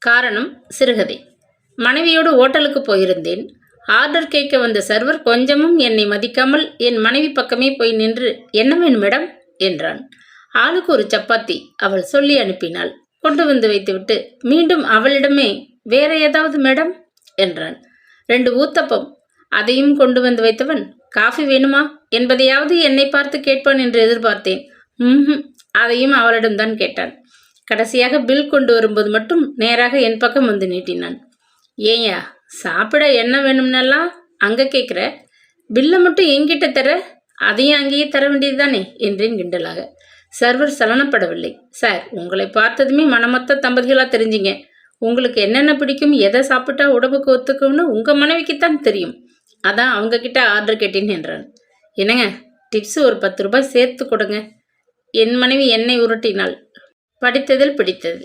காரணம் சிறுகதை. மனைவியோடு ஓட்டலுக்கு போயிருந்தேன். ஆர்டர் கேட்க வந்த சர்வர் கொஞ்சமும் என்னை மதிக்காமல் என் மனைவி பக்கமே போய் நின்று, என்ன வேணும் மேடம் என்றான். ஆளுக்கு ஒரு சப்பாத்தி அவள் சொல்லி அனுப்பினாள். கொண்டு வந்து வைத்துவிட்டு மீண்டும் அவளிடமே, வேற ஏதாவது மேடம் என்றான். 2 ஊத்தப்பம். அதையும் கொண்டு வந்து வைத்தவன், காஃபி வேணுமா என்பதையாவது என்னை பார்த்து கேட்பான் என்று எதிர்பார்த்தேன். அதையும் அவளிடம்தான் கேட்டான். கடைசியாக பில் கொண்டு வரும்போது மட்டும் நேராக என் பக்கம் வந்து நீட்டினான். ஏயா, சாப்பிட என்ன வேணும்னெல்லாம் அங்கே கேட்குற, பில்லை மட்டும் என்கிட்ட தர, அதையும் அங்கேயே தர வேண்டியது தானே என்றேன் கிண்டலாக. சர்வர் சலனப்படவில்லை. சார், உங்களை பார்த்ததுமே மனமொத்த தம்பதிகளாக தெரிஞ்சிங்க. உங்களுக்கு என்னென்ன பிடிக்கும், எதை சாப்பிட்டா உடம்புக்கு ஒத்துக்கும்னு உங்கள் மனைவிக்குத்தான் தெரியும். அதான் அவங்கக்கிட்ட ஆர்டர் கேட்டேன் என்றான். என்னங்க, டிப்ஸ் ஒரு 10 ரூபாய் சேர்த்து கொடுங்க. என் மனைவி என்னை உருட்டினாள். படித்ததில் பிடித்தது.